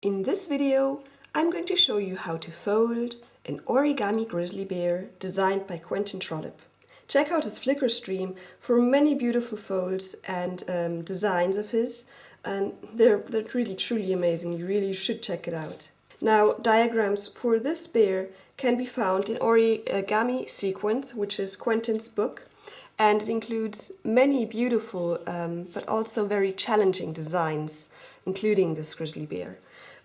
In this video, I'm going to show you how to fold an origami grizzly bear designed by Quentin Trollip. Check out his Flickr stream for many beautiful folds and designs of his, and they're really truly amazing. You really should check it out. Now, diagrams for this bear can be found in Origami Sequence, which is Quentin's book, and it includes many beautiful but also very challenging designs, including this grizzly bear.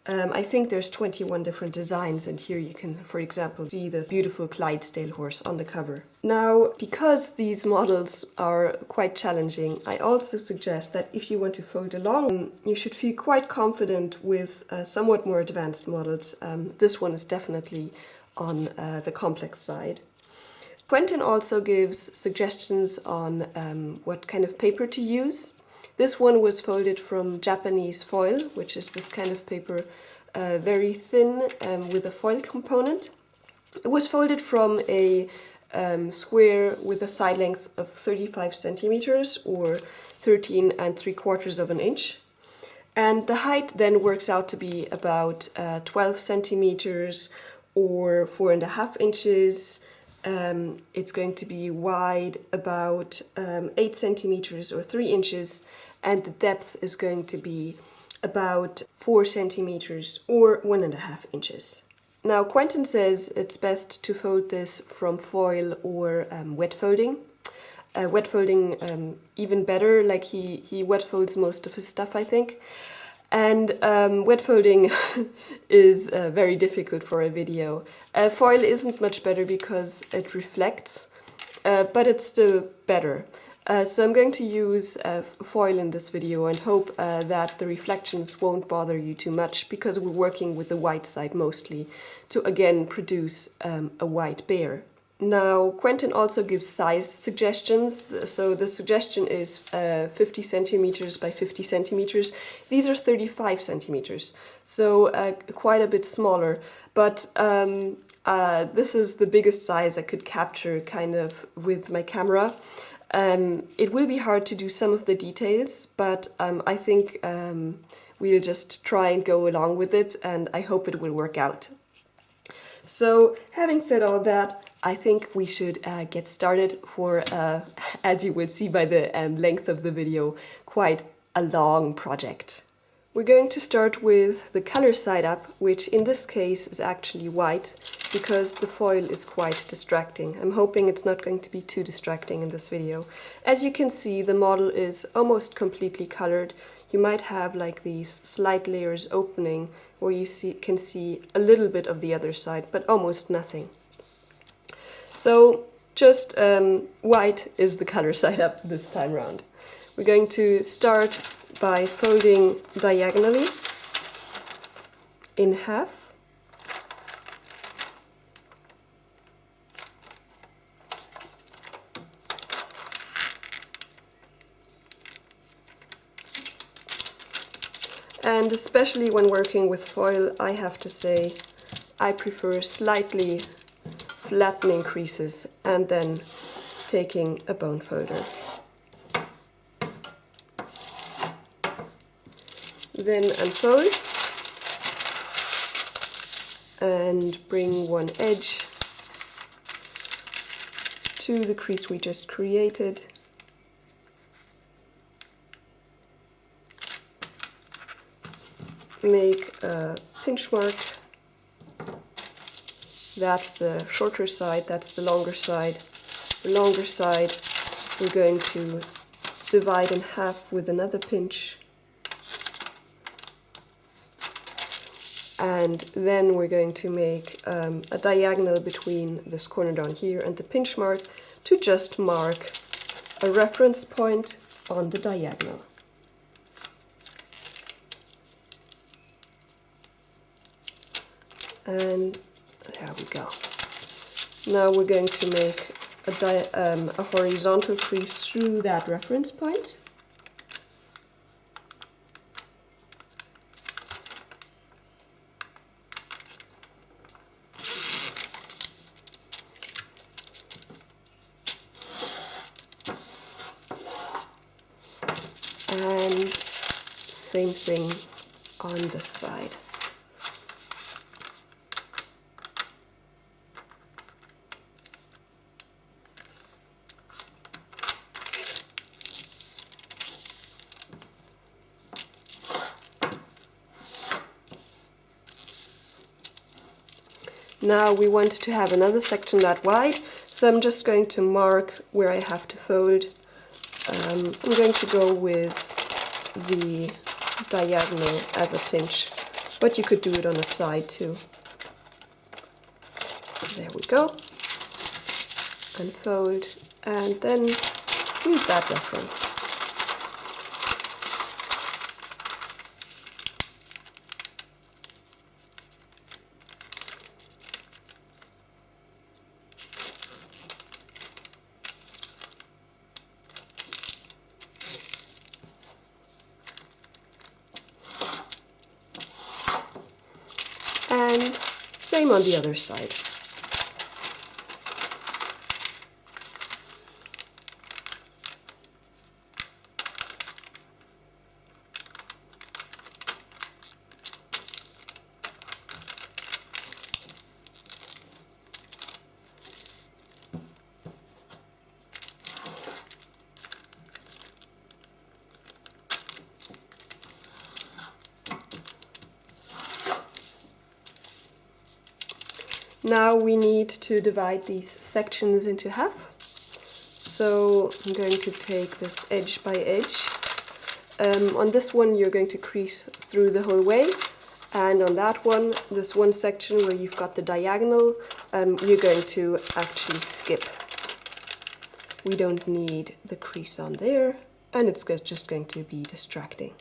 I think there's 21 different designs, and here you can, for example, see this beautiful Clydesdale horse on the cover. Now, because these models are quite challenging, I also suggest that if you want to fold along, you should feel quite confident with somewhat more advanced models. This one is definitely on the complex side. Quentin also gives suggestions on what kind of paper to use. This one was folded from Japanese foil, which is this kind of paper, very thin with a foil component. It was folded from a square with a side length of 35 centimeters or 13 3/4 of an inch. And the height then works out to be about 12 centimeters or 4.5 inches. It's going to be wide about 8 centimeters or 3 inches, and the depth is going to be about 4 centimeters or 1.5 inches. Now, Quentin says it's best to fold this from foil or wet folding. Wet folding even better, like he wet folds most of his stuff, I think. And wet folding is very difficult for a video. Foil isn't much better because it reflects, but it's still better. So I'm going to use foil in this video and hope that the reflections won't bother you too much, because we're working with the white side mostly to again produce a white bear. Now, Quentin also gives size suggestions. So the suggestion is 50 centimeters by 50 centimeters. These are 35 centimeters, so quite a bit smaller. But this is the biggest size I could capture kind of with my camera. It will be hard to do some of the details, but I think we'll just try and go along with it, and I hope it will work out. So, having said all that, I think we should get started for, as you will see by the length of the video, quite a long project. We're going to start with the color side up, which in this case is actually white, because the foil is quite distracting. I'm hoping it's not going to be too distracting in this video. As you can see, the model is almost completely colored. You might have like these slight layers opening where you can see a little bit of the other side, but almost nothing. So just white is the color side up this time around. We're going to start by folding diagonally in half. And especially when working with foil, I have to say I prefer slightly flattening creases and then taking a bone folder. Then unfold and bring one edge to the crease we just created. Make a pinch mark. That's the shorter side, that's the longer side. The longer side we're going to divide in half with another pinch. And then we're going to make a diagonal between this corner down here and the pinch mark to just mark a reference point on the diagonal. And there we go. Now we're going to make a horizontal crease through that reference point. And same thing on this side. Now we want to have another section that wide, so I'm just going to mark where I have to fold. I'm going to go with the diagonal as a pinch, but you could do it on the side too. There we go. Unfold, and then use that reference. And same on the other side. Now we need to divide these sections into half. So I'm going to take this edge by edge. On this one you're going to crease through the whole way, and on that one, this one section where you've got the diagonal, you're going to actually skip. We don't need the crease on there, and it's just going to be distracting.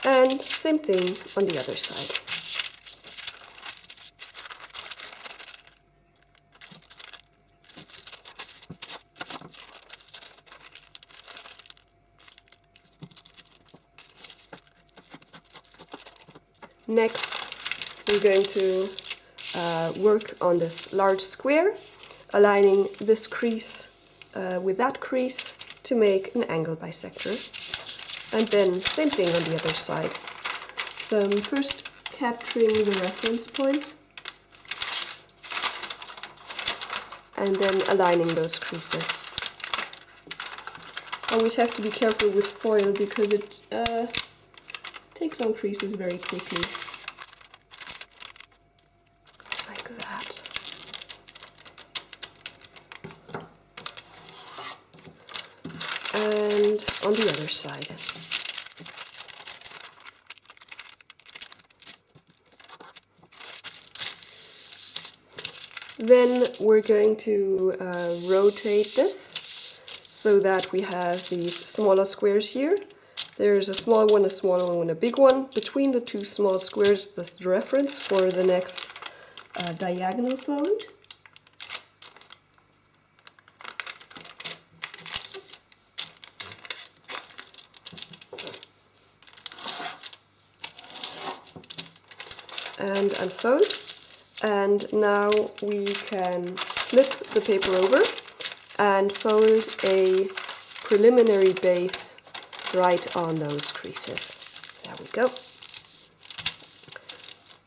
And same thing on the other side. Next, we're going to work on this large square, aligning this crease with that crease to make an angle bisector. And then same thing on the other side. So I'm first capturing the reference point and then aligning those creases. Always have to be careful with foil because it takes on creases very quickly. Like that. And on the other side. Then we're going to rotate this so that we have these smaller squares here. There's a small one, a smaller one, a big one. Between the two small squares, that's the reference for the next diagonal fold. And unfold. And now we can flip the paper over and fold a preliminary base right on those creases. There we go.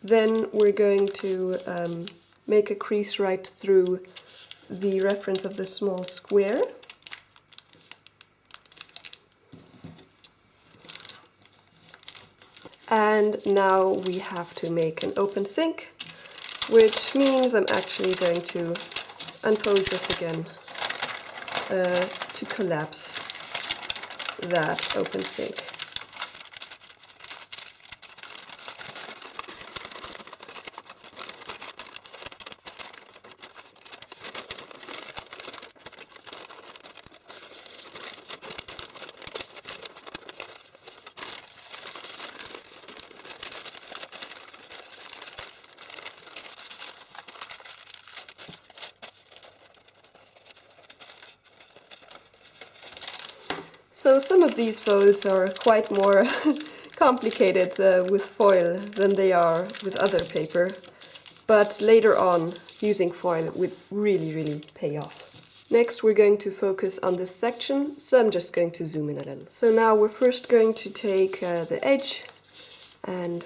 Then we're going to make a crease right through the reference of the small square. And now we have to make an open sink, which means I'm actually going to unfold this again to collapse that open sink. So some of these folds are quite more complicated with foil than they are with other paper. but later on using foil would really pay off. Next we're going to focus on this section, so I'm just going to zoom in a little. So now we're first going to take the edge and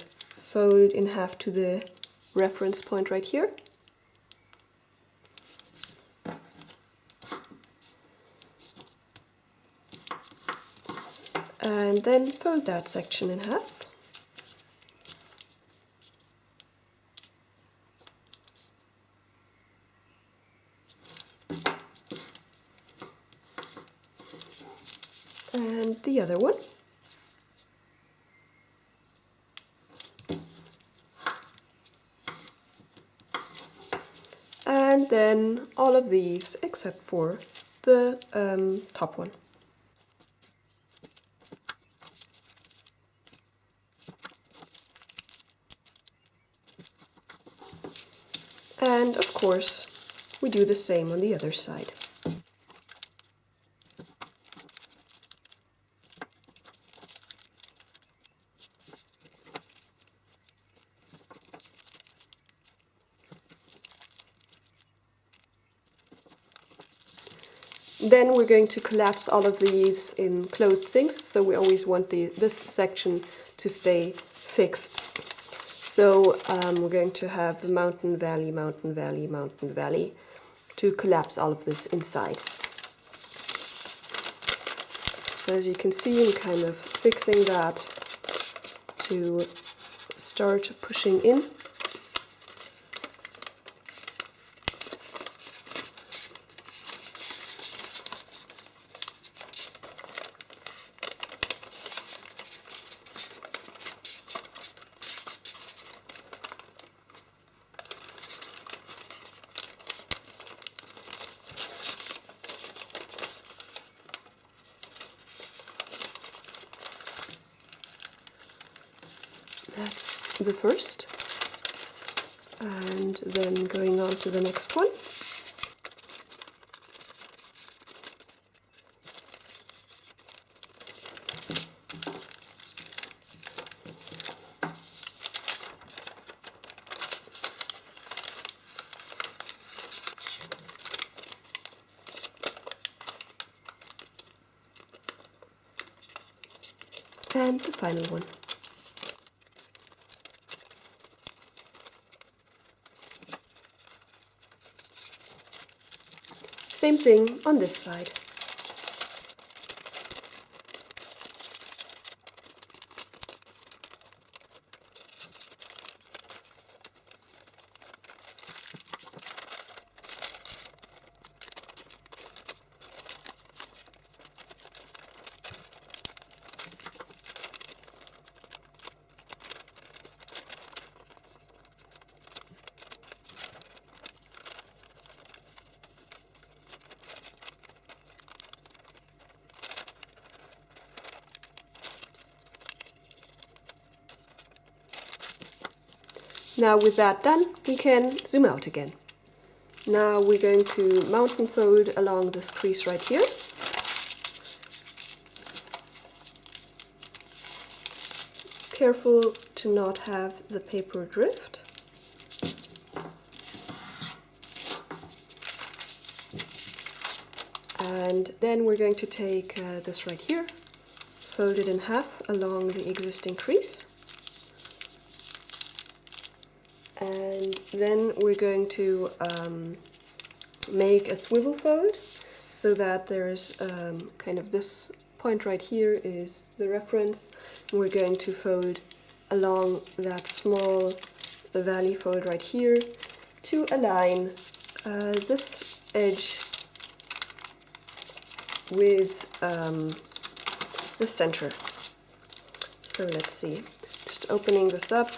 fold in half to the reference point right here. And then fold that section in half. And the other one. And then all of these except for the top one. And of course, we do the same on the other side. Then we're going to collapse all of these in closed sinks, so we always want this section to stay fixed. So we're going to have mountain, valley, mountain, valley, mountain, valley to collapse all of this inside. So as you can see, I'm kind of fixing that to start pushing in. That's the first, and then going on to the next one. And the final one. Same thing on this side. Now with that done, we can zoom out again. Now we're going to mountain fold along this crease right here. Careful to not have the paper drift. And then we're going to take this right here, fold it in half along the existing crease. And then we're going to make a swivel fold so that there's kind of this point right here is the reference. We're going to fold along that small valley fold right here to align this edge with the center. So let's see, just opening this up,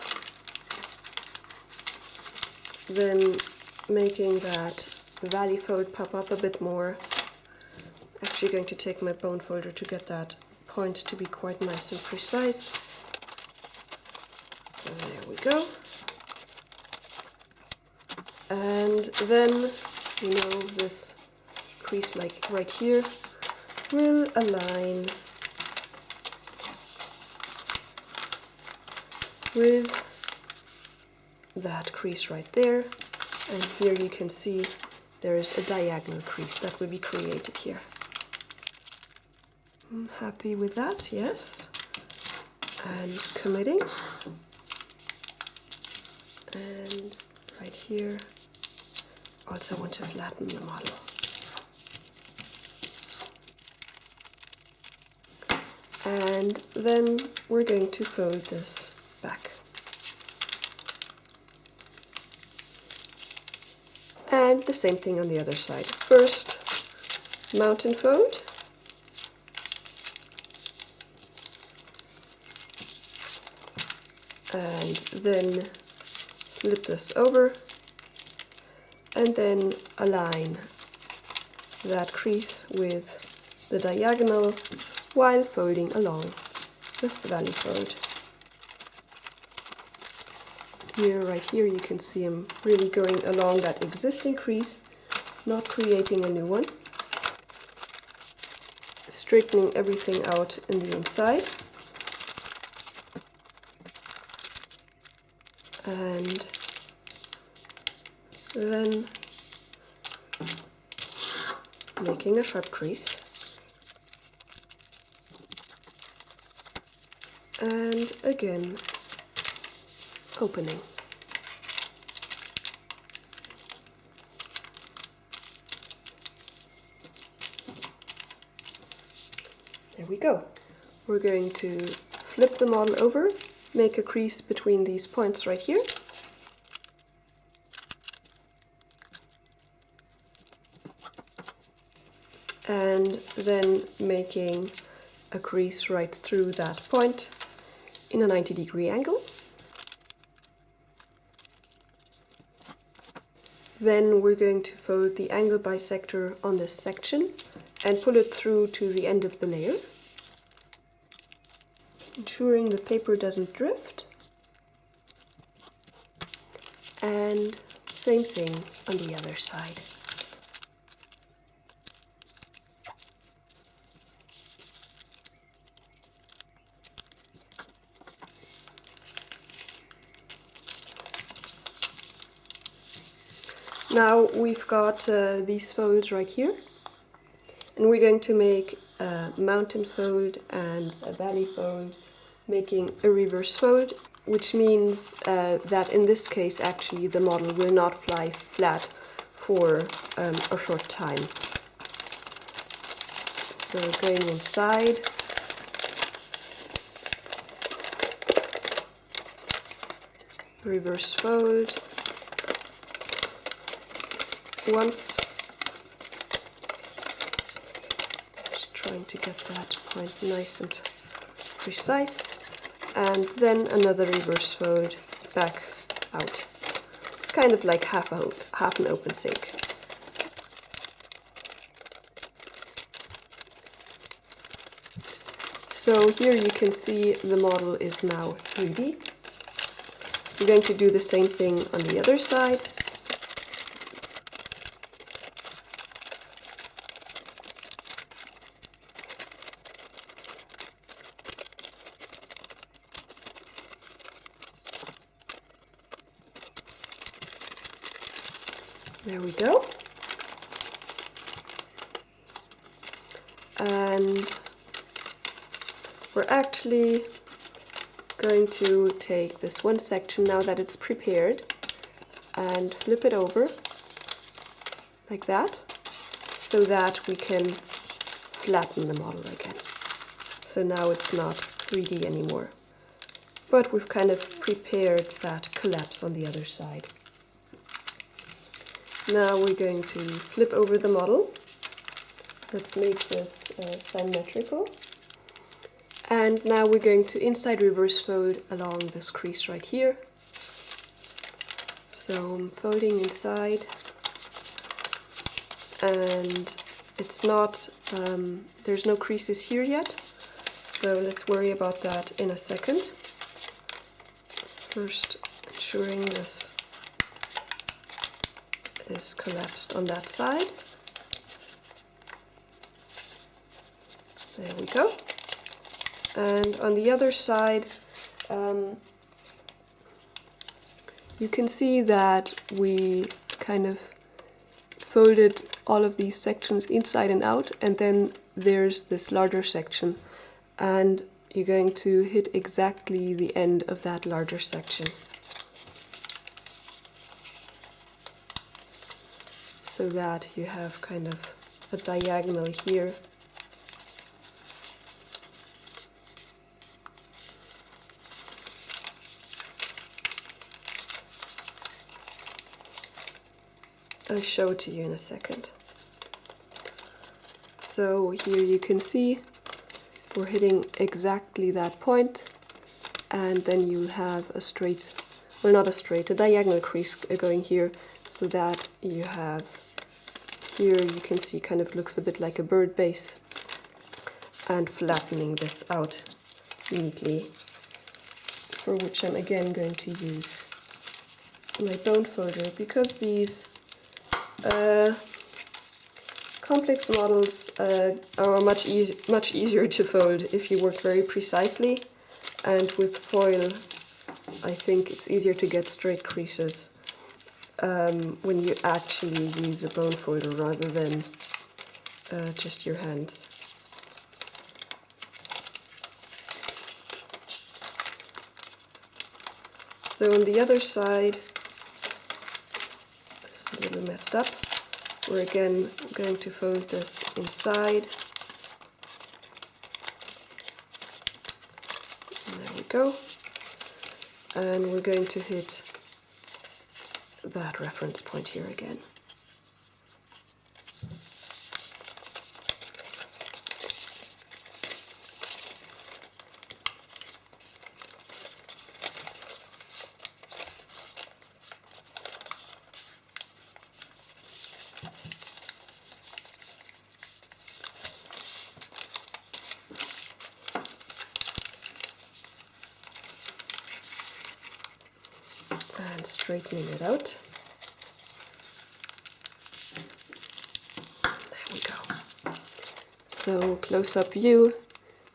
then making that valley fold pop up a bit more. Actually going to take my bone folder to get that point to be quite nice and precise. And there we go. And then, you know, this crease like right here will align with that crease right there, and here you can see there is a diagonal crease that will be created here. I'm happy with that, yes. And committing. And right here, also want to flatten the model. And then we're going to fold this back. And the same thing on the other side. First, mountain fold. And then flip this over. And then align that crease with the diagonal while folding along this valley fold. Here, right here, you can see I'm really going along that existing crease, not creating a new one. Straightening everything out in the inside. And then making a sharp crease. And again, opening. There we go. We're going to flip the model over, make a crease between these points right here. And then making a crease right through that point in a 90-degree angle. Then we're going to fold the angle bisector on this section and pull it through to the end of the layer, ensuring the paper doesn't drift. And same thing on the other side. Now we've got these folds right here, and we're going to make a mountain fold and a valley fold, making a reverse fold, which means that in this case actually the model will not fly flat for a short time. So going inside, reverse fold once, just trying to get that point nice and precise, and then another reverse fold back out. It's kind of like half an open sink. So here you can see the model is now 3D. We're going to do the same thing on the other side. There we go. And we're actually going to take this one section now that it's prepared and flip it over like that, so that we can flatten the model again. So now it's not 3D anymore, but we've kind of prepared that collapse on the other side. Now we're going to flip over the model. Let's make this symmetrical. And now we're going to inside reverse fold along this crease right here. So I'm folding inside, and it's not, there's no creases here yet, so let's worry about that in a second. First, ensuring this is collapsed on that side. There we go. And on the other side, You can see that we kind of folded all of these sections inside and out, and then there's this larger section, and you're going to hit exactly the end of that larger section. So that you have kind of a diagonal here. I'll show it to you in a second. So here you can see we're hitting exactly that point, and then you have a straight, well not a straight, a diagonal crease going here, so that you have here, you can see, kind of looks a bit like a bird base, and flattening this out neatly, for which I'm again going to use my bone folder, because these complex models are much easier to fold if you work very precisely, and with foil I think it's easier to get straight creases when you actually use a bone folder rather than just your hands. So on the other side, this is a little messed up, we're again going to fold this inside. And there we go. And we're going to hit that reference point here again. And straightening it out. There we go. So close-up view,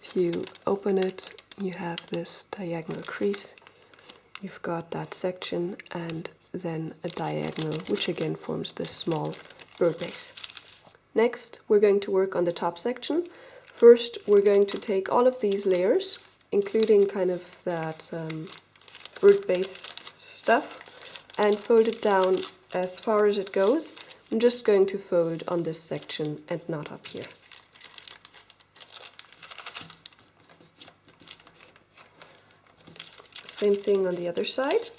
if you open it, you have this diagonal crease. You've got that section and then a diagonal, which again forms this small bird base. Next, we're going to work on the top section. First, we're going to take all of these layers, including kind of that bird base stuff, and fold it down as far as it goes. I'm just going to fold on this section and not up here. Same thing on the other side.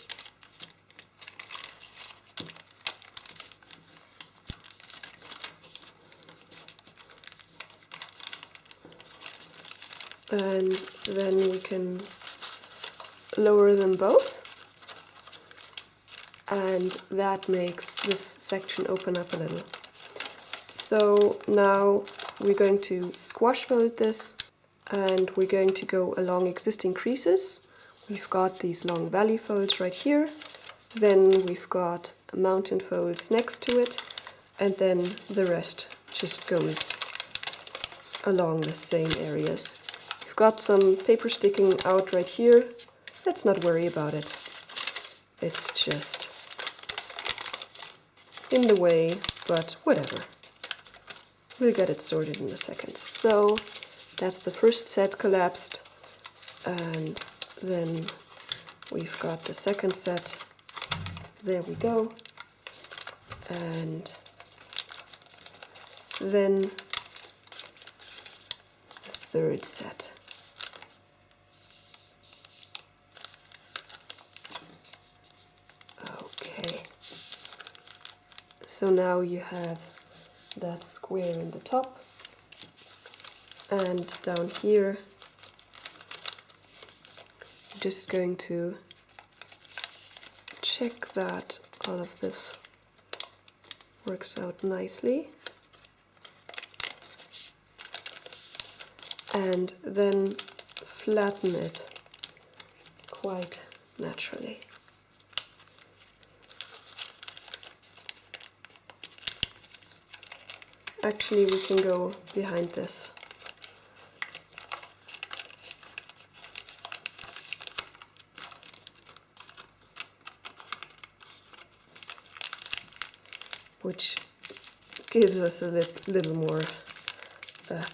And then we can lower them both, and that makes this section open up a little. So now we're going to squash fold this, and we're going to go along existing creases. We've got these long valley folds right here, then we've got mountain folds next to it, and then the rest just goes along the same areas. We've got some paper sticking out right here. Let's not worry about it. It's just in the way, but whatever. We'll get it sorted in a second. So that's the first set collapsed, and then we've got the second set. There we go. And then the third set. Okay. So now you have that square in the top, and down here I'm just going to check that all of this works out nicely, and then flatten it quite naturally. Actually, we can go behind this. which gives us a little more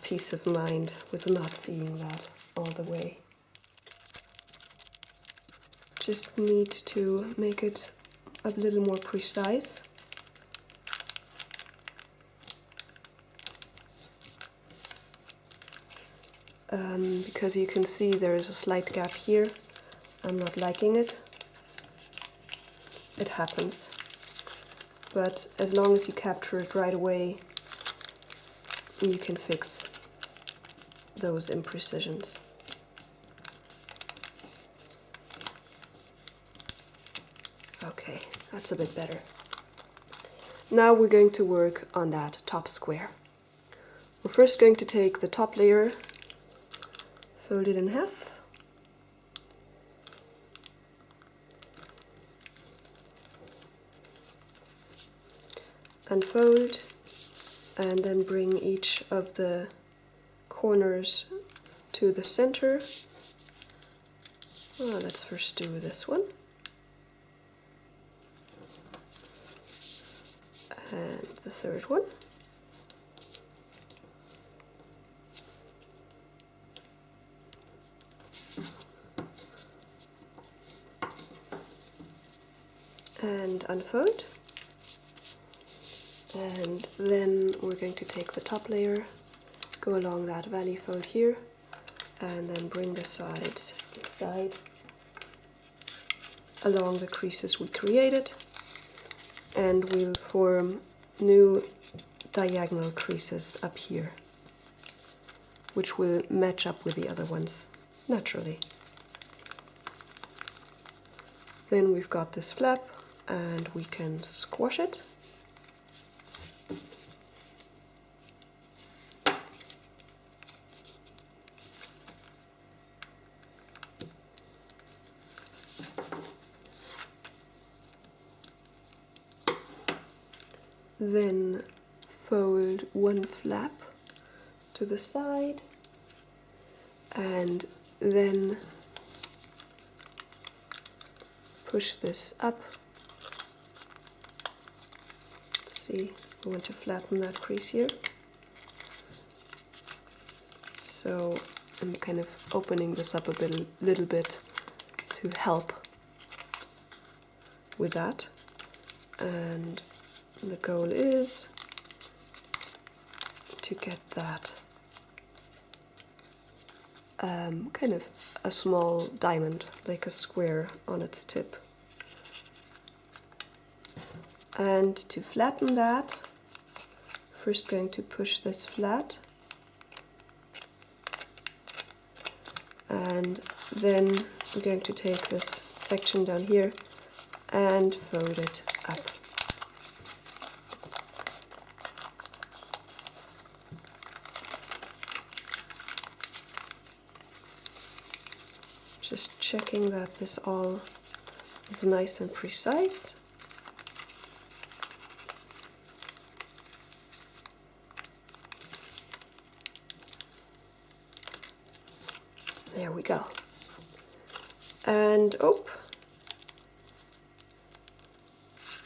peace of mind with not seeing that all the way. Just need to make it a little more precise. Because you can see there is a slight gap here. I'm not liking it. It happens. But as long as you capture it right away, you can fix those imprecisions. Okay, that's a bit better. Now we're going to work on that top square. We're first going to take the top layer, fold it in half, unfold, and then bring each of the corners to the center. Well, let's first do this one. And the third one. And unfold. And then we're going to take the top layer, go along that valley fold here, and then bring the sides inside along the creases we created, and we'll form new diagonal creases up here, which will match up with the other ones naturally. Then we've got this flap, and we can squash it. Then fold one flap to the side, and then push this up. Let's see, we want to flatten that crease here. So I'm kind of opening this up a little bit to help with that. And the goal is to get that kind of a small diamond, like a square on its tip. And to flatten that, first going to push this flat, and then I'm going to take this section down here and fold it up. Just checking that this all is nice and precise. There we go. And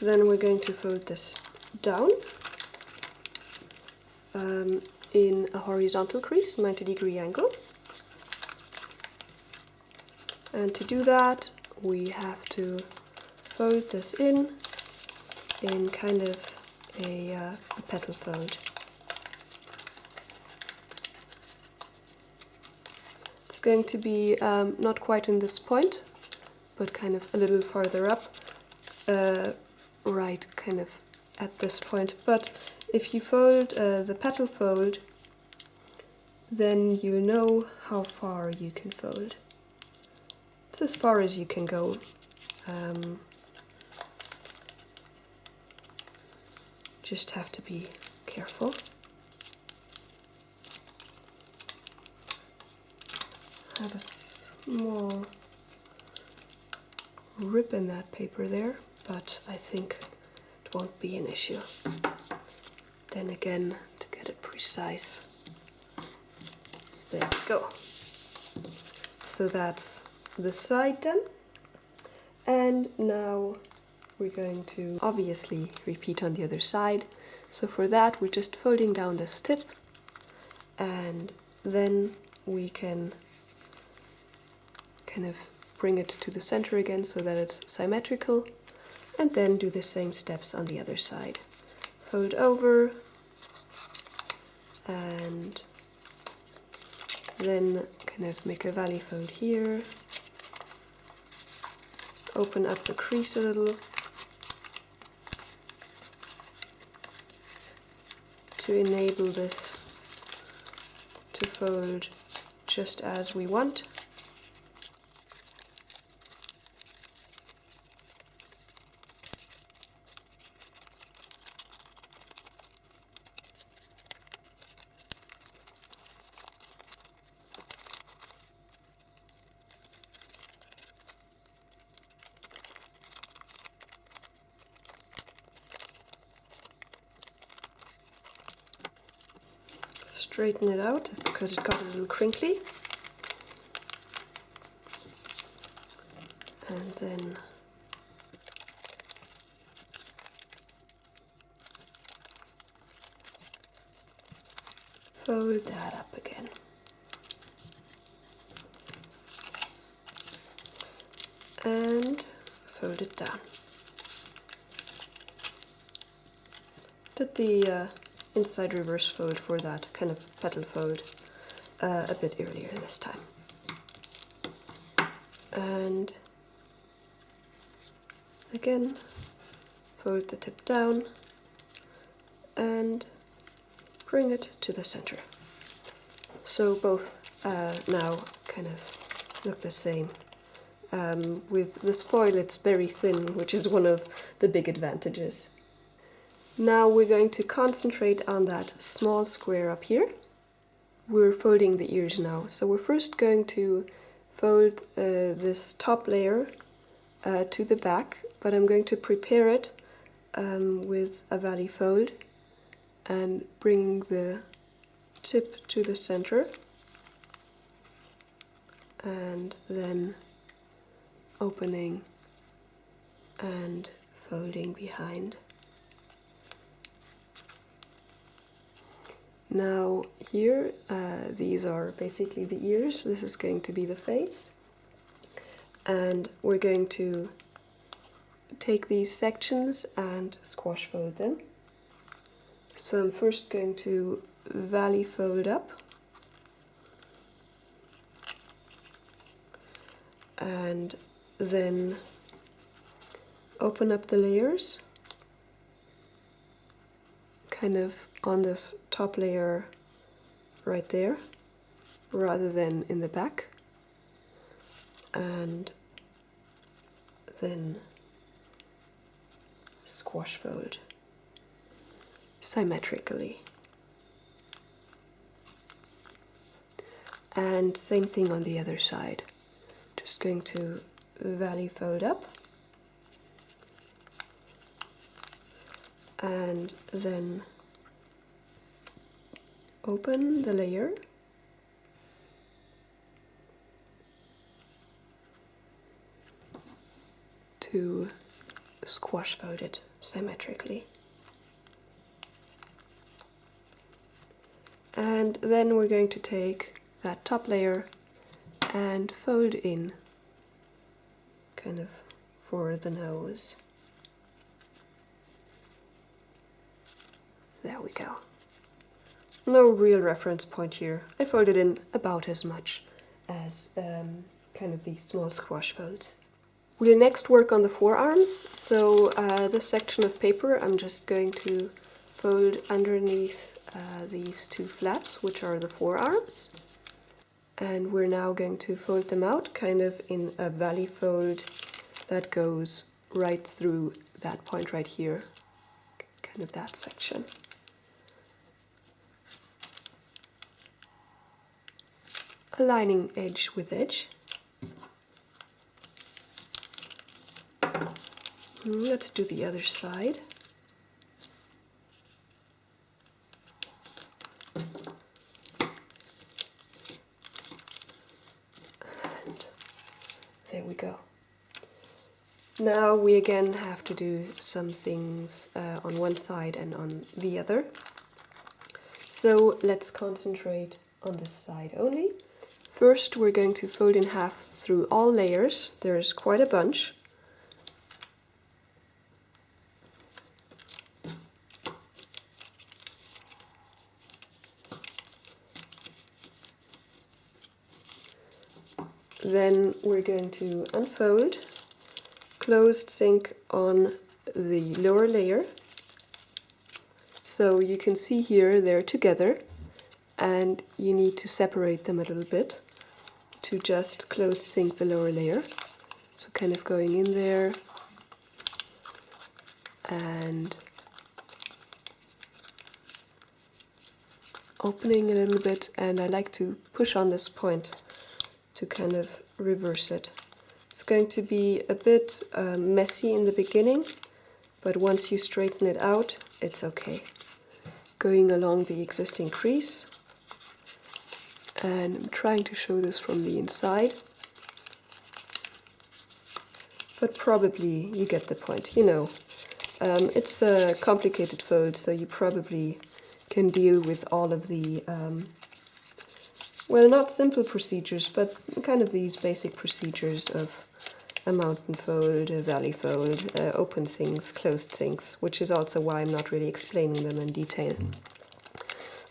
then we're going to fold this down in a horizontal crease, 90-degree angle. And to do that, we have to fold this in kind of a petal fold. It's going to be not quite in this point, but kind of a little farther up, right kind of at this point. But if you fold the petal fold, then you know how far you can fold. It's as far as you can go. Just have to be careful. I have a small rip in that paper there, but I think it won't be an issue. Then again, to get it precise. There we go. So that's the side done. And now we're going to obviously repeat on the other side. So for that, we're just folding down this tip, and then we can kind of bring it to the center again so that it's symmetrical, and then do the same steps on the other side. Fold over, and then kind of make a valley fold here, open up the crease a little to enable this to fold just as we want. Straighten it out because it got a little crinkly, and then fold that up again. And fold it down. Did the inside reverse fold for that kind of petal fold a bit earlier this time. And again, fold the tip down and bring it to the center. So both now kind of look the same. With this foil it's very thin, which is one of the big advantages. Now we're going to concentrate on that small square up here. We're folding the ears now, so we're first going to fold this top layer to the back, but I'm going to prepare it with a valley fold and bringing the tip to the center, and then opening and folding behind. Now here, these are basically the ears. This is going to be the face. And we're going to take these sections and squash fold them. So I'm first going to valley fold up. And then open up the layers, kind of on this top layer right there, rather than in the back, and then squash fold symmetrically. And same thing on the other side. Just going to valley fold up and then open the layer to squash fold it symmetrically. And then we're going to take that top layer and fold in kind of for the nose. There we go. No real reference point here. I folded in about as much as kind of these small squash folds. We'll next work on the forearms. So this section of paper I'm just going to fold underneath these two flaps, which are the forearms. And we're now going to fold them out kind of in a valley fold that goes right through that point right here, kind of that section. Aligning edge with edge. Let's do the other side. And there we go. Now we again have to do some things on one side and on the other. So let's concentrate on this side only. First we're going to fold in half through all layers. There's quite a bunch. Then we're going to unfold, closed sink on the lower layer. So you can see here they're together and you need to separate them a little bit to just closed sink the lower layer. So kind of going in there and opening a little bit, and I like to push on this point to kind of reverse it. It's going to be a bit messy in the beginning, but once you straighten it out, it's okay. Going along the existing crease, and I'm trying to show this from the inside, but probably you get the point. You know, it's a complicated fold, so you probably can deal with all of the well, not simple procedures, but kind of these basic procedures of a mountain fold, a valley fold, open sinks, closed sinks, which is also why I'm not really explaining them in detail.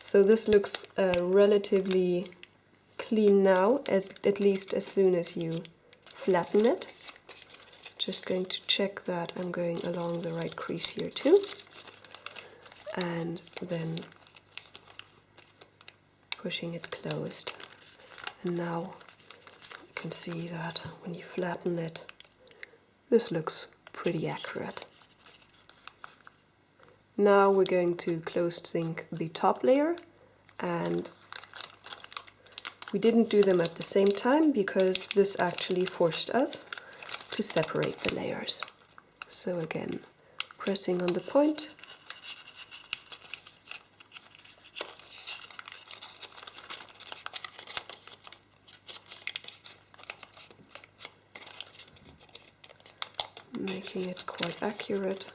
So this looks relatively clean now, at least as soon as you flatten it. Just going to check that I'm going along the right crease here too. And then pushing it closed. And now you can see that when you flatten it, this looks pretty accurate. Now we're going to closed sink the top layer, and we didn't do them at the same time because this actually forced us to separate the layers. So again, pressing on the point, making it quite accurate,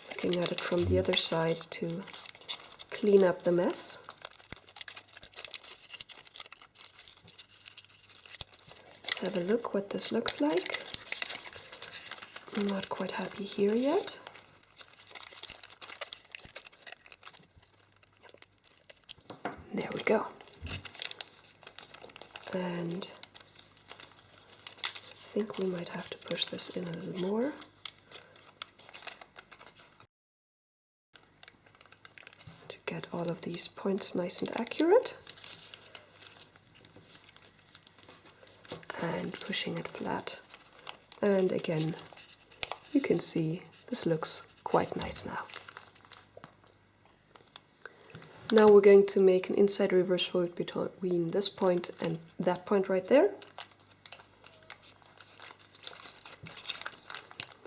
looking at it from the other side to clean up the mess. Let's have a look what this looks like. I'm not quite happy here yet. There we go. And I think we might have to push this in a little more. To get all of these points nice and accurate. And pushing it flat. And again, you can see this looks quite nice now. Now we're going to make an inside reverse fold between this point and that point right there.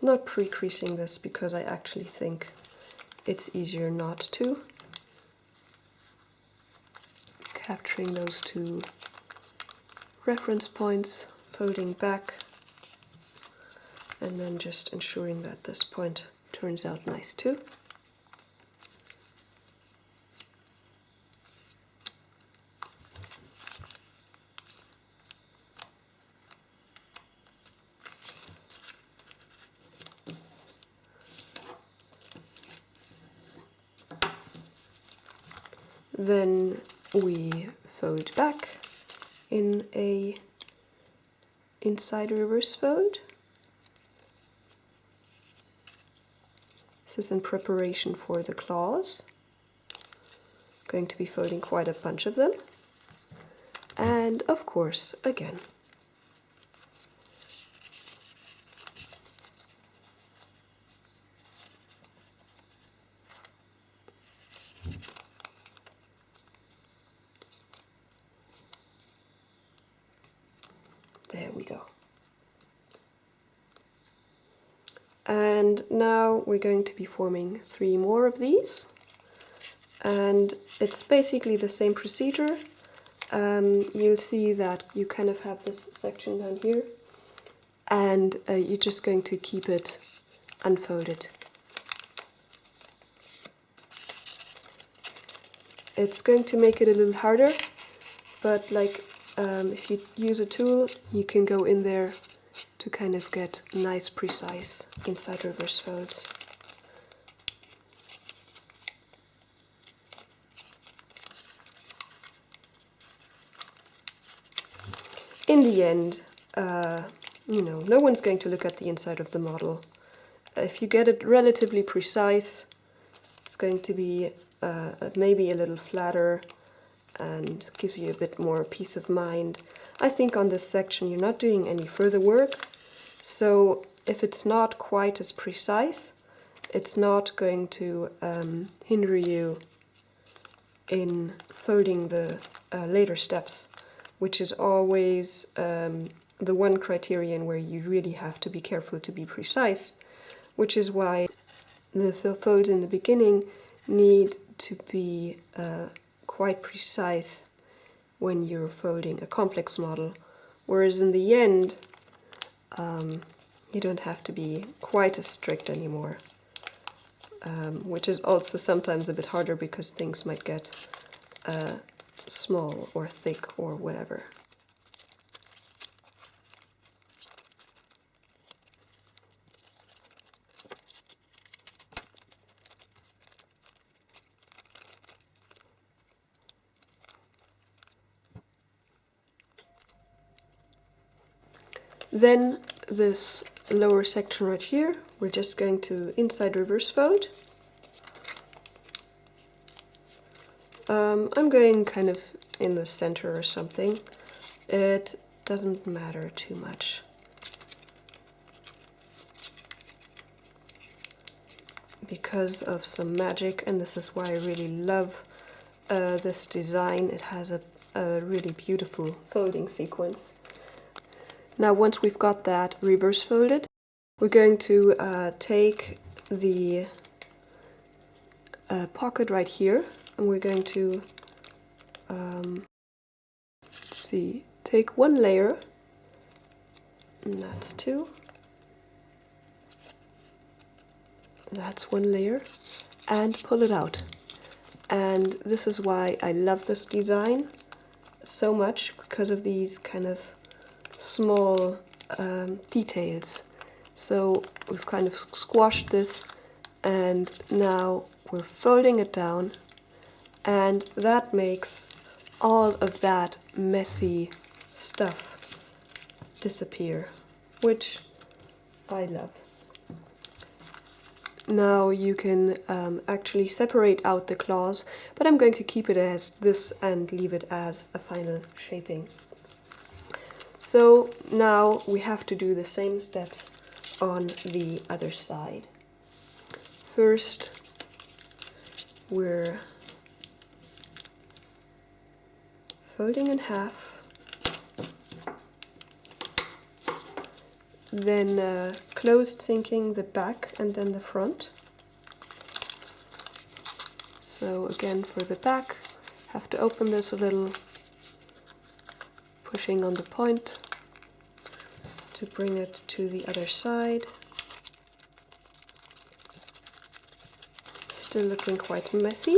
Not pre-creasing this because I actually think it's easier not to. Capturing those two reference points, folding back, and then just ensuring that this point turns out nice too. Then we fold back in a inside reverse fold. This is in preparation for the claws. Going to be folding quite a bunch of them. And of course, again, there we go. And now we're going to be forming 3 more of these. And it's basically the same procedure. You'll see that you kind of have this section down here and you're just going to keep it unfolded. It's going to make it a little harder, but like if you use a tool, you can go in there to kind of get nice, precise inside reverse folds. In the end, no one's going to look at the inside of the model. If you get it relatively precise, it's going to be maybe a little flatter and give you a bit more peace of mind. I think on this section you're not doing any further work, so if it's not quite as precise, it's not going to hinder you in folding the later steps, which is always the one criterion where you really have to be careful to be precise, which is why the folds in the beginning need to be quite precise when you're folding a complex model, whereas in the end you don't have to be quite as strict anymore, which is also sometimes a bit harder because things might get small or thick or whatever. Then this lower section right here, we're just going to inside reverse fold. I'm going kind of in the center or something. It doesn't matter too much. Because of some magic, and this is why I really love this design. It has a really beautiful folding sequence. Now once we've got that reverse folded, we're going to take the pocket right here, and we're going to take one layer, and that's two. That's one layer, and pull it out. And this is why I love this design so much, because of these kind of small details. So we've kind of squashed this, and now we're folding it down, and that makes all of that messy stuff disappear, which I love. Now you can actually separate out the claws, but I'm going to keep it as this and leave it as a final shaping. So now we have to do the same steps on the other side. First, we're folding in half, then closed sinking the back and then the front. So again, for the back, have to open this a little, pushing on the point to bring it to the other side. Still looking quite messy,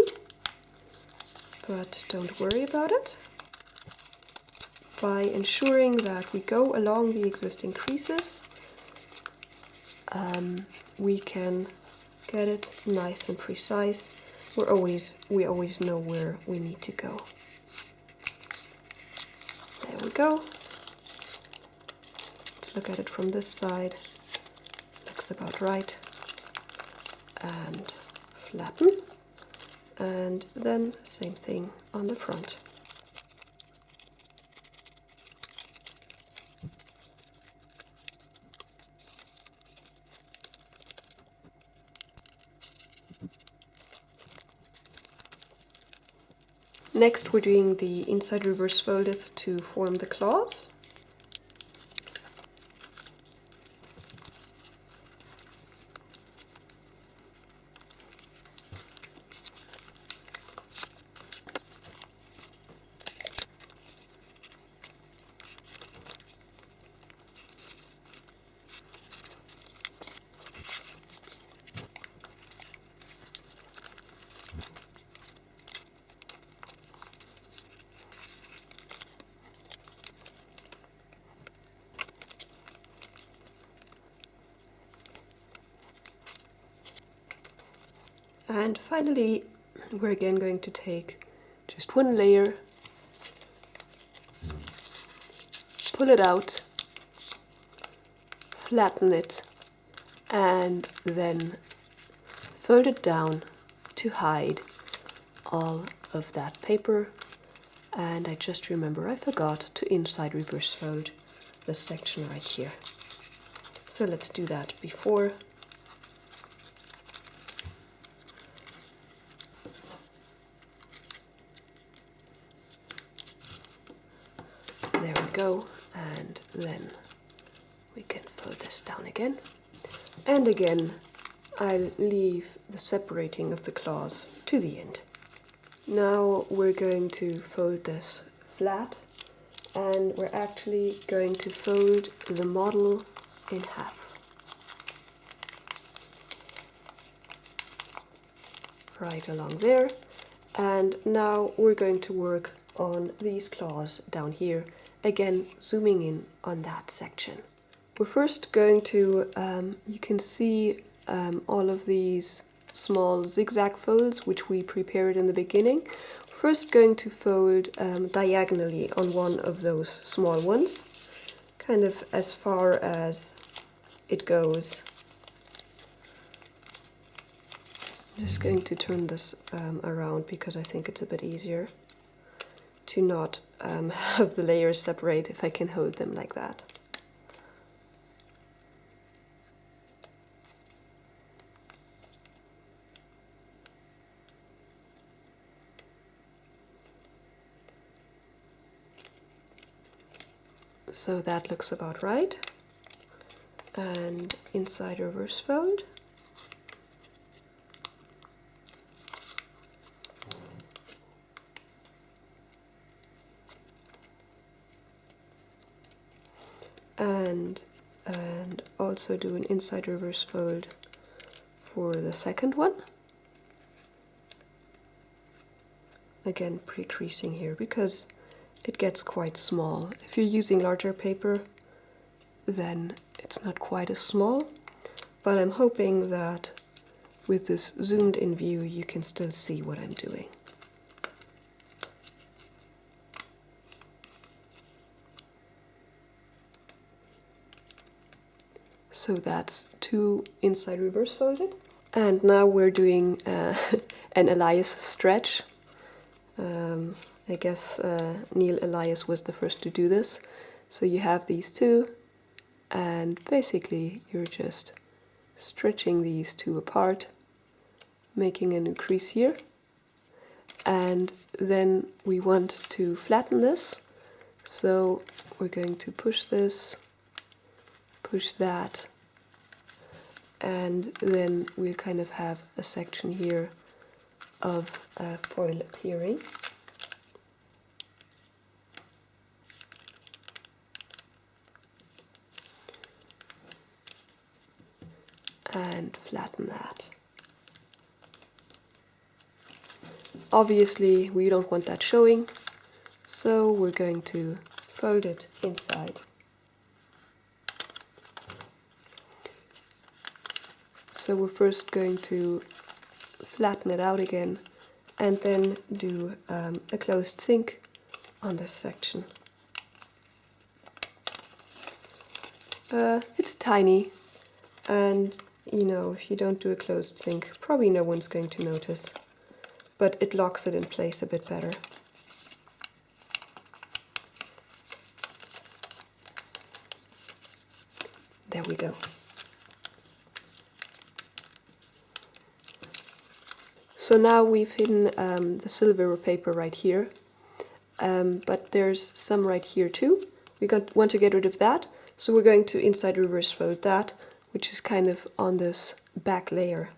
but don't worry about it. By ensuring that we go along the existing creases, we can get it nice and precise. We always know where we need to go. There we go. Let's look at it from this side. Looks about right. And flatten. And then same thing on the front. Next, we're doing the inside reverse folders to form the claws. And finally, we're again going to take just one layer, pull it out, flatten it, and then fold it down to hide all of that paper. And I just remember I forgot to inside reverse fold this section right here. So let's do that before. There we go, and then we can fold this down again. And again, I'll leave the separating of the claws to the end. Now we're going to fold this flat, and we're actually going to fold the model in half. Right along there. And now we're going to work on these claws down here, again zooming in on that section. We're first going to, you can see all of these small zigzag folds which we prepared in the beginning. First going to fold diagonally on one of those small ones, kind of as far as it goes. I'm just going to turn this around because I think it's a bit easier to not have the layers separate if I can hold them like that. So that looks about right. And inside reverse fold. And also do an inside reverse fold for the second one. Again, pre-creasing here because it gets quite small. If you're using larger paper, then it's not quite as small, but I'm hoping that with this zoomed in view you can still see what I'm doing. So that's 2 inside reverse folded. And now we're doing an Elias stretch. I guess Neil Elias was the first to do this. So you have these two, and basically you're just stretching these two apart, making a new crease here. And then we want to flatten this. So we're going to push this, push that, and then we'll kind of have a section here of foil appearing. And flatten that. Obviously we don't want that showing, so we're going to fold it inside. So we're first going to flatten it out again and then do a closed sink on this section. It's tiny, and you know, if you don't do a closed sink, probably no one's going to notice, but it locks it in place a bit better. There we go. So now we've hidden the silver paper right here, but there's some right here too. We want to get rid of that, so we're going to inside reverse fold that, which is kind of on this back layer.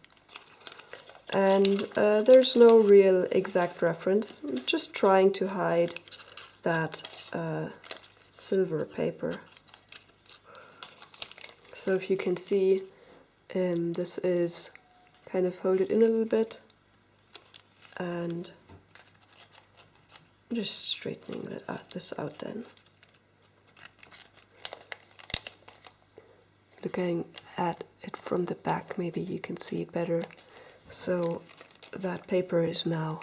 And there's no real exact reference, I'm just trying to hide that silver paper. So if you can see, this is kind of folded in a little bit, and just straightening this out then. Looking at it from the back, maybe you can see it better. So that paper is now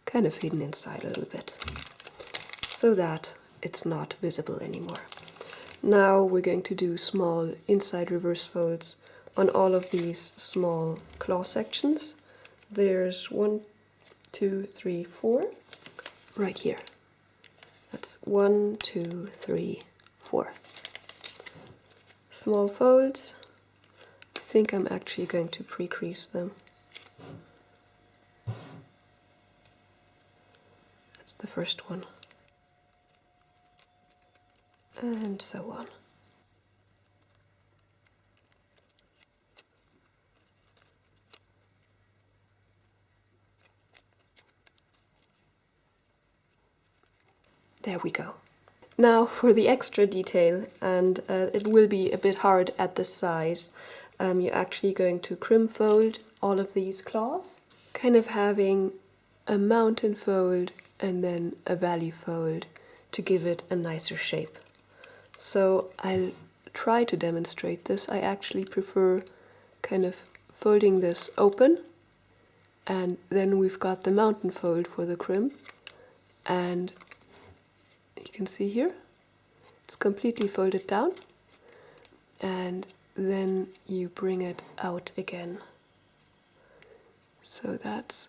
kind of hidden inside a little bit, so that it's not visible anymore. Now we're going to do small inside reverse folds on all of these small claw sections. There's 1, 2, 3, 4 right here. That's 1, 2, 3, 4. Small folds. I think I'm actually going to pre-crease them. That's the first one. And so on. There we go. Now for the extra detail, and it will be a bit hard at this size, you're actually going to crimp fold all of these claws, kind of having a mountain fold and then a valley fold to give it a nicer shape. So I'll try to demonstrate this. I actually prefer kind of folding this open, and then we've got the mountain fold for the crimp, and you can see here it's completely folded down, and then you bring it out again. So that's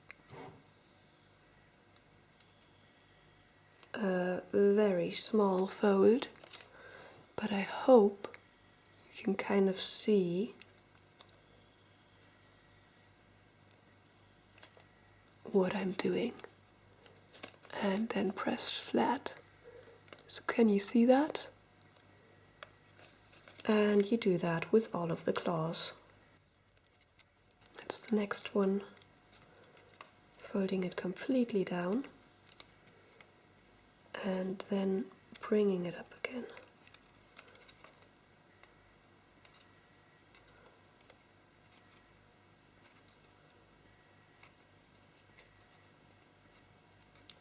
a very small fold, but I hope you can kind of see what I'm doing, and then press flat. So can you see that? And you do that with all of the claws. That's the next one. Folding it completely down and then bringing it up again.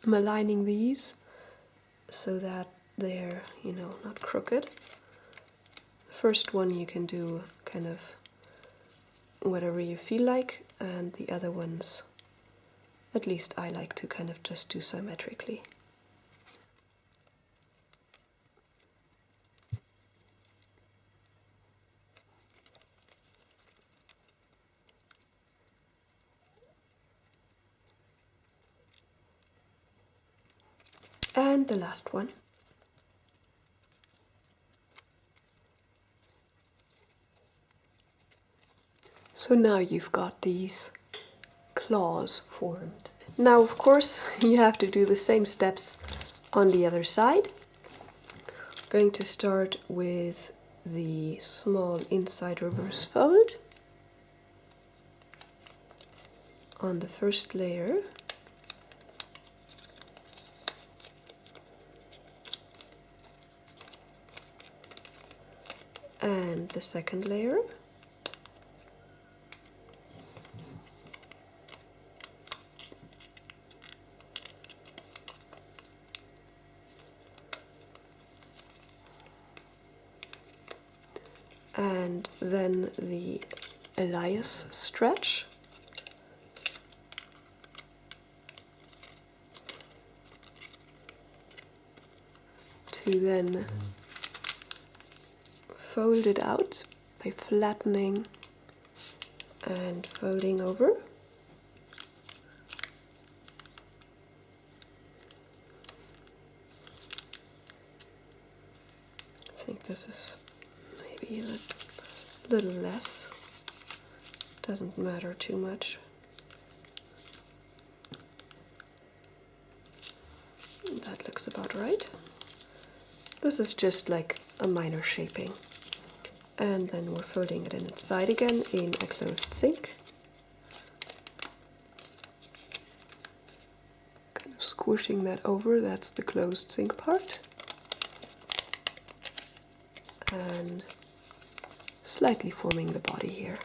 I'm aligning these so that they're, not crooked. The first one you can do kind of whatever you feel like, and the other ones, at least I like to kind of just do symmetrically. And the last one. So now you've got these claws formed. Now, of course, you have to do the same steps on the other side. I'm going to start with the small inside reverse fold on the first layer. And the second layer. And then the Elias stretch. To then fold it out by flattening and folding over. I think this is maybe a little less. Doesn't matter too much. That looks about right. This is just like a minor shaping. And then we're folding it inside again in a closed sink. Kind of squishing that over, that's the closed sink part. And slightly forming the body here.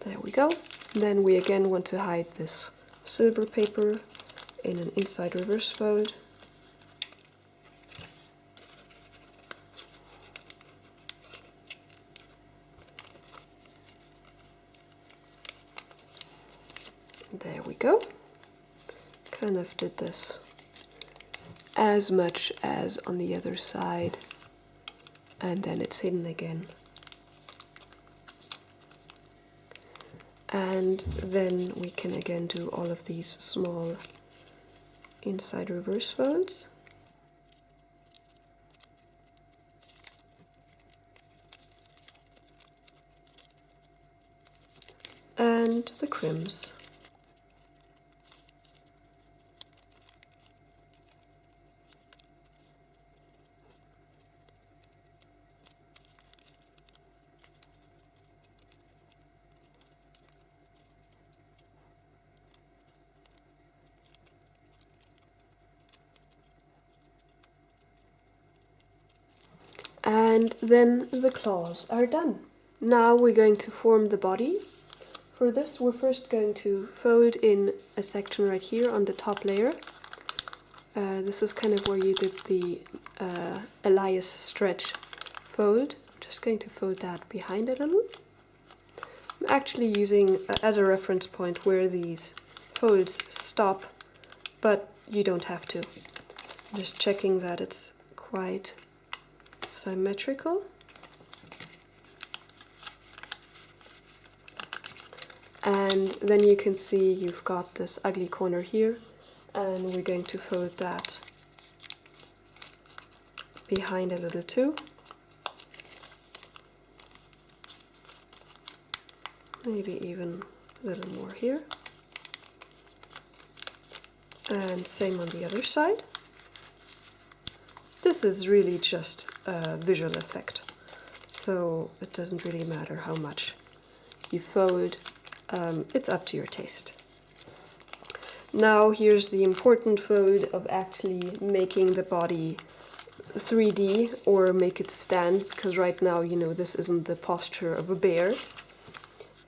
There we go. Then we again want to hide this silver paper in an inside reverse fold. There we go. Kind of did this as much as on the other side, and then it's hidden again. And then we can again do all of these small inside reverse folds. And the crims. And then the claws are done. Now we're going to form the body. For this, we're first going to fold in a section right here on the top layer. This is kind of where you did the Elias stretch fold. I'm just going to fold that behind a little. I'm actually using as a reference point where these folds stop, but you don't have to. I'm just checking that it's quite symmetrical. And then you can see you've got this ugly corner here, and we're going to fold that behind a little too. Maybe even a little more here. And same on the other side. This is really just a visual effect, so it doesn't really matter how much you fold. It's up to your taste. Now here's the important fold of actually making the body 3D or make it stand, because right now, you know, this isn't the posture of a bear.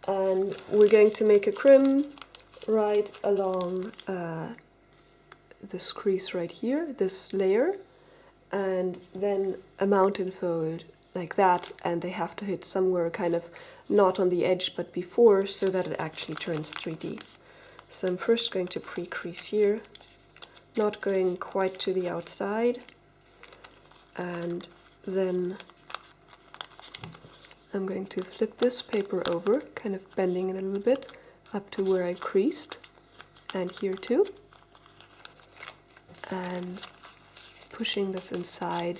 And we're going to make a crim right along this crease right here, this layer, and then a mountain fold like that, and they have to hit somewhere kind of not on the edge but before, so that it actually turns 3D. So I'm first going to pre-crease here, not going quite to the outside, and then I'm going to flip this paper over, kind of bending it a little bit up to where I creased, and here too, and pushing this inside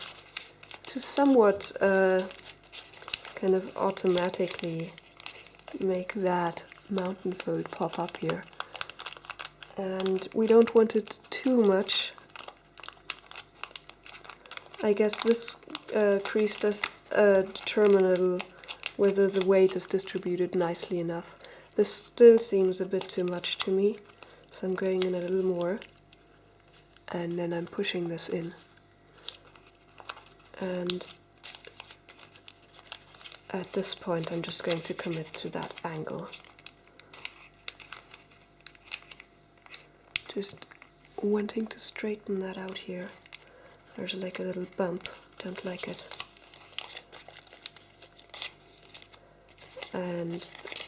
to somewhat kind of automatically make that mountain fold pop up here. And we don't want it too much. I guess this crease does determine a little whether the weight is distributed nicely enough. This still seems a bit too much to me, so I'm going in a little more, and then I'm pushing this in. And at this point I'm just going to commit to that angle. Just wanting to straighten that out here. There's like a little bump, don't like it. And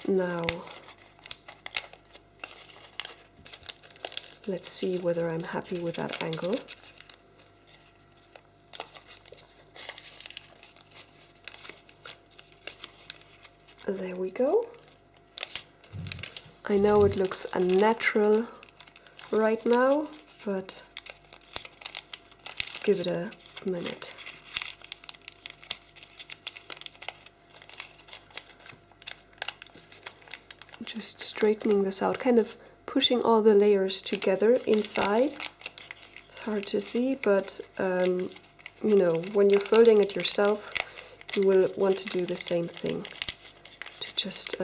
now let's see whether I'm happy with that angle. There we go. I know it looks unnatural right now, but give it a minute. Just straightening this out, kind of pushing all the layers together inside. It's hard to see, but you know, when you're folding it yourself, you will want to do the same thing. To just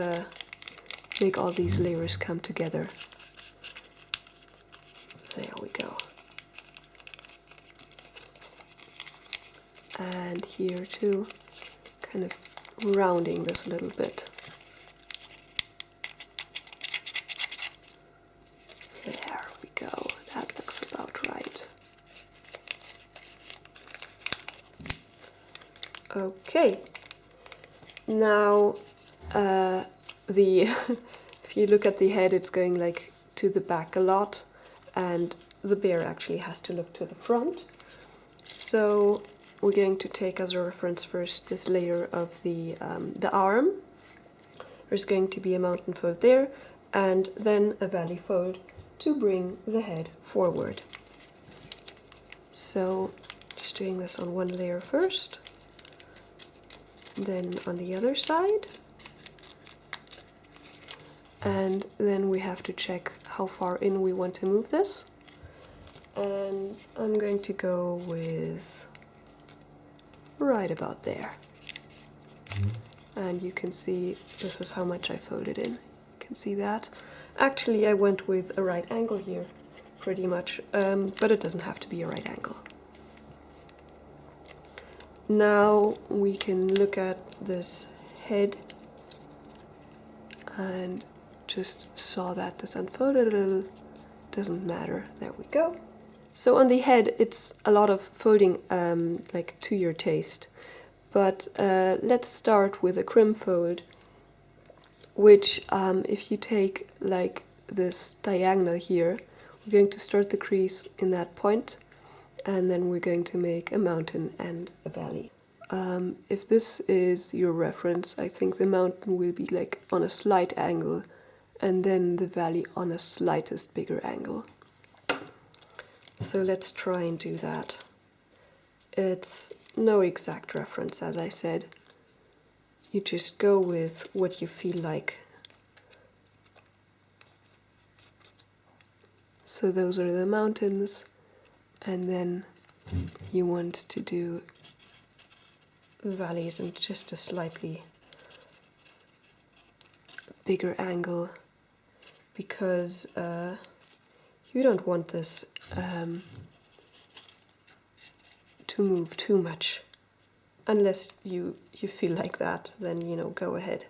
make all these layers come together. There we go. And here too, kind of rounding this a little bit. There we go, that looks about right. Okay, now if you look at the head, it's going like to the back a lot, and the bear actually has to look to the front. So we're going to take as a reference first this layer of the arm. There's going to be a mountain fold there, and then a valley fold to bring the head forward. So just doing this on one layer first, then on the other side, and then we have to check how far in we want to move this. And I'm going to go with right about there. And you can see this is how much I folded in. You can see that. Actually, I went with a right angle here, pretty much, but it doesn't have to be a right angle. Now we can look at this head and just saw that this unfolded a little. Doesn't matter. There we go. So on the head, it's a lot of folding, like to your taste. But let's start with a crim fold, which if you take like this diagonal here, we're going to start the crease in that point, and then we're going to make a mountain and a valley. If this is your reference, I think the mountain will be like on a slight angle, and then the valley on a slightest bigger angle. So let's try and do that. It's no exact reference, as I said. You just go with what you feel like. So those are the mountains, and then you want to do valleys in just a slightly bigger angle, because you don't want this to move too much. Unless you feel like that, then, you know, go ahead.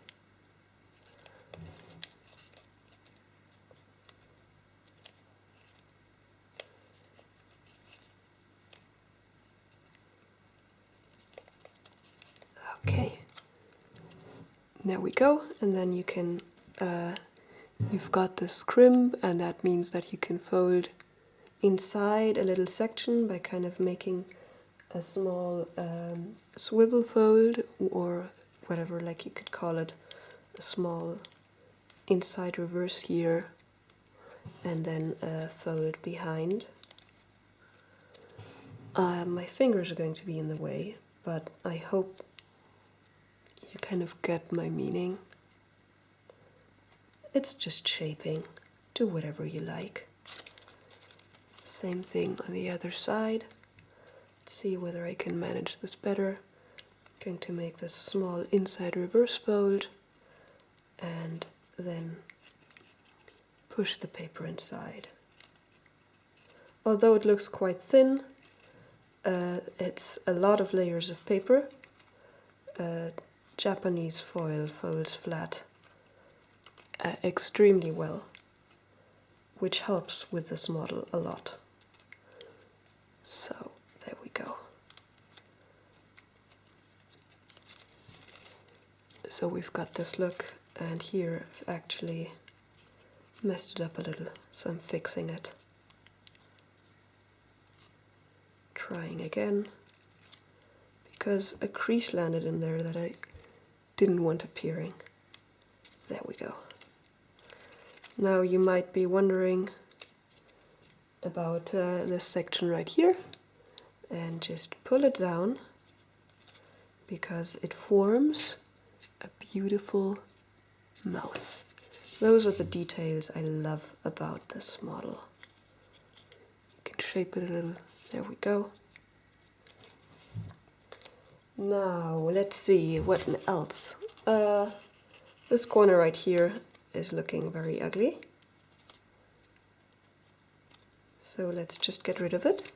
Okay, there we go, and then you can, you've got this crimp, and that means that you can fold inside a little section by kind of making a small swivel fold, or whatever, like you could call it, a small inside reverse here, and then a fold behind. My fingers are going to be in the way, but I hope you kind of get my meaning. It's just shaping. Do whatever you like. Same thing on the other side. Let's see whether I can manage this better. Going to make this small inside reverse fold and then push the paper inside. Although it looks quite thin, it's a lot of layers of paper. Japanese foil folds flat extremely well, which helps with this model a lot. So there we go. So we've got this look, and here I've actually messed it up a little, so I'm fixing it. Trying again, because a crease landed in there that I didn't want appearing. There we go. Now you might be wondering about this section right here, and just pull it down, because it forms a beautiful mouth. Those are the details I love about this model. You can shape it a little. There we go. Now let's see what else. This corner right here is looking very ugly. So let's just get rid of it.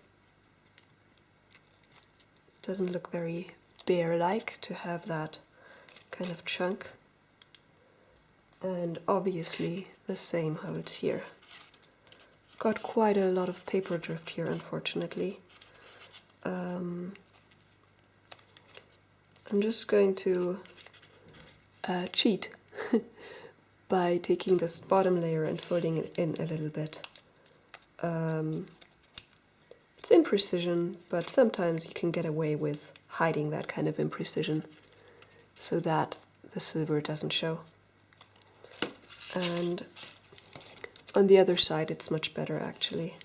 Doesn't look very bear-like to have that kind of chunk. And obviously the same holds here. Got quite a lot of paper drift here, unfortunately. I'm just going to cheat by taking this bottom layer and folding it in a little bit. It's imprecision, but sometimes you can get away with hiding that kind of imprecision so that the silver doesn't show. And on the other side it's much better actually.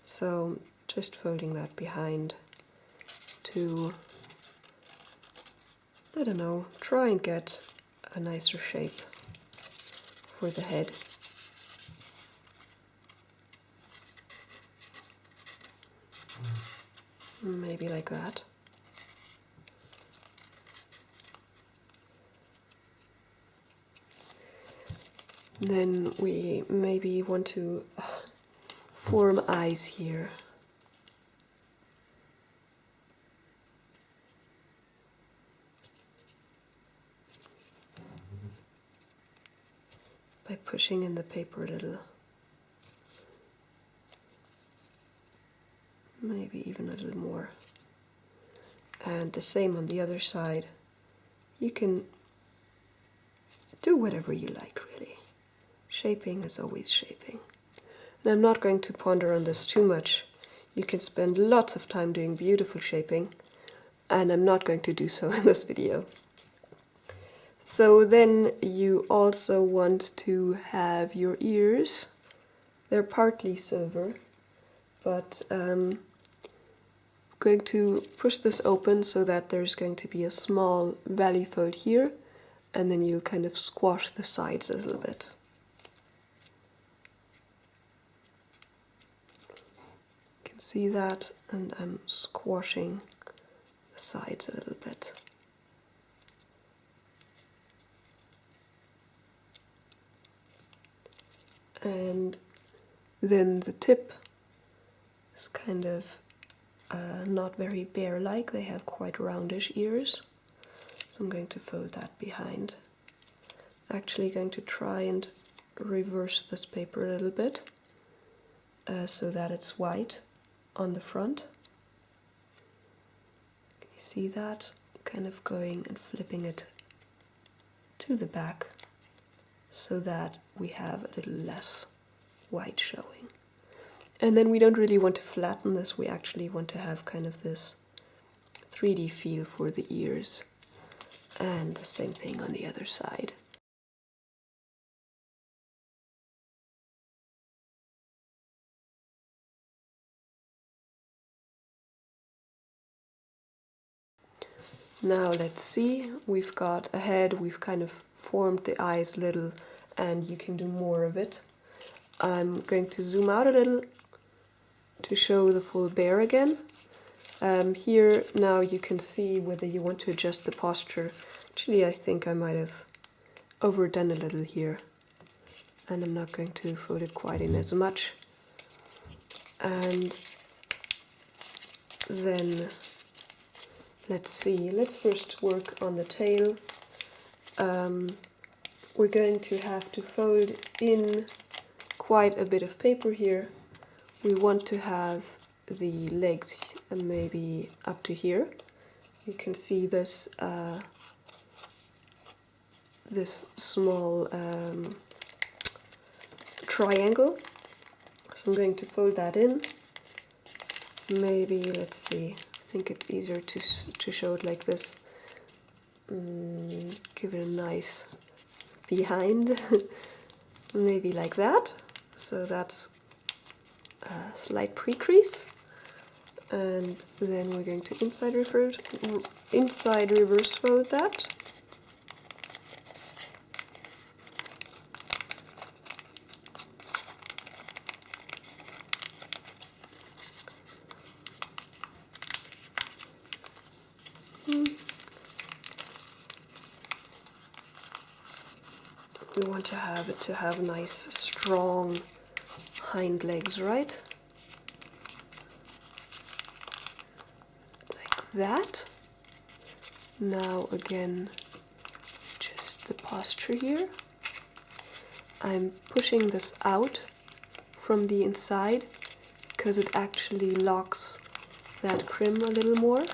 So just folding that behind to, I don't know, try and get a nicer shape for the head. Maybe like that. Then we maybe want to form eyes here. By pushing in the paper a little. Maybe even a little more. And the same on the other side. You can do whatever you like, really. Shaping is always shaping. And I'm not going to ponder on this too much. You can spend lots of time doing beautiful shaping, and I'm not going to do so in this video. So then you also want to have your ears. They're partly silver, but I'm going to push this open so that there's going to be a small valley fold here, and then you'll kind of squash the sides a little bit. You can see that, and I'm squashing the sides a little bit. And then the tip is kind of not very bear-like. They have quite roundish ears. So I'm going to fold that behind. Actually going to try and reverse this paper a little bit so that it's white on the front. Can you see that? Kind of going and flipping it to the back so that we have a little less white showing. And then we don't really want to flatten this, we actually want to have kind of this 3D feel for the ears. And the same thing on the other side. Now let's see, we've got a head, we've kind of formed the eyes a little, and you can do more of it. I'm going to zoom out a little to show the full bear again. Here now you can see whether you want to adjust the posture. Actually, I think I might have overdone a little here, and I'm not going to fold it quite in as much. And then let's see, let's first work on the tail. We're going to have to fold in quite a bit of paper here. We want to have the legs maybe up to here. You can see this this small triangle. So I'm going to fold that in. Maybe, let's see, I think it's easier to show it like this. Give it a nice behind. Maybe like that. So that's a slight pre-crease. And then we're going to inside reverse fold that. We want to have it to have nice, strong hind legs, right? Like that. Now again, just the posture here. I'm pushing this out from the inside because it actually locks that crim a little more.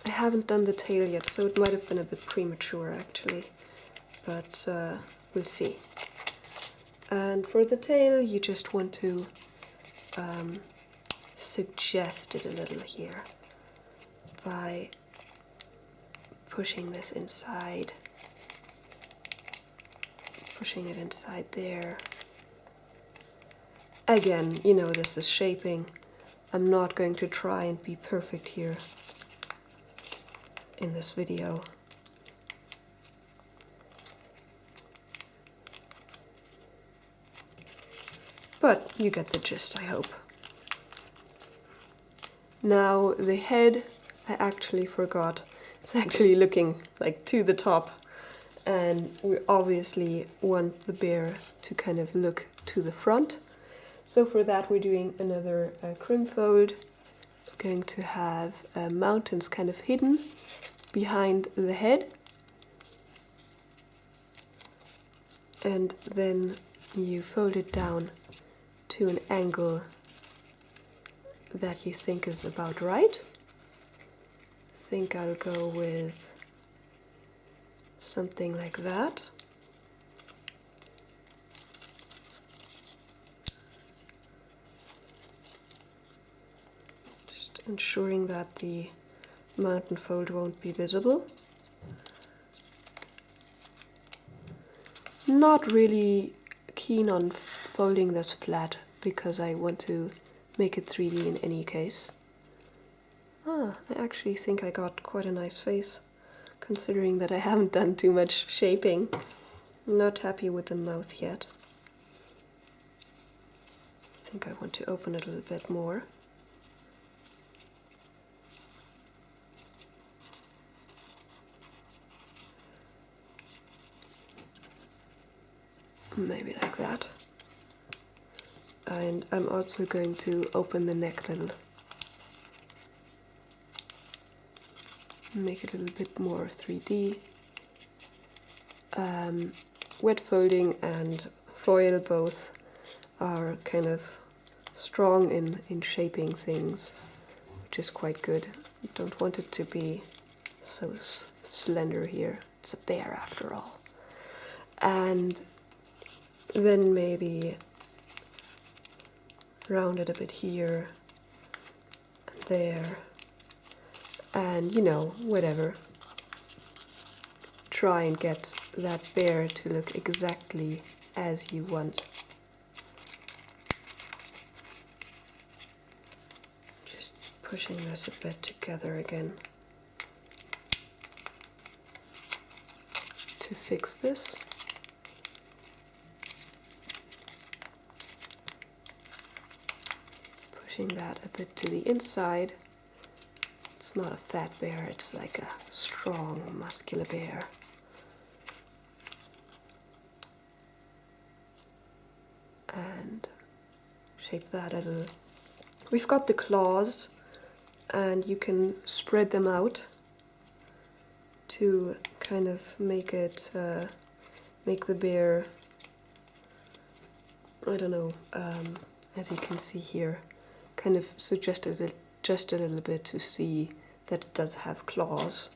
I haven't done the tail yet, so it might have been a bit premature actually. but we'll see. And for the tail, you just want to suggest it a little here by pushing this inside, pushing it inside there. Again, you know, this is shaping. I'm not going to try and be perfect here in this video. But you get the gist, I hope. Now the head, I actually forgot. It's actually looking like to the top, and we obviously want the bear to kind of look to the front. So for that we're doing another crim fold. We're going to have mountains kind of hidden behind the head, and then you fold it down to an angle that you think is about right. I think I'll go with something like that. Just ensuring that the mountain fold won't be visible. Not really keen on folding this flat because I want to make it 3D in any case. I actually think I got quite a nice face, considering that I haven't done too much shaping. I'm not happy with the mouth yet. I think I want to open it a little bit more. Maybe like that. And I'm also going to open the neck a little. Make it a little bit more 3D. Wet folding and foil both are kind of strong in shaping things, which is quite good. I don't want it to be so slender here. It's a bear after all. And then maybe round it a bit here and there, and you know, whatever. Try and get that bear to look exactly as you want. Just pushing this a bit together again to fix this. Pushing that a bit to the inside. It's not a fat bear, it's like a strong, muscular bear. And shape that a little. We've got the claws, and you can spread them out to kind of make it, make the bear, I don't know, as you can see here, kind of suggested it just a little bit to see that it does have claws.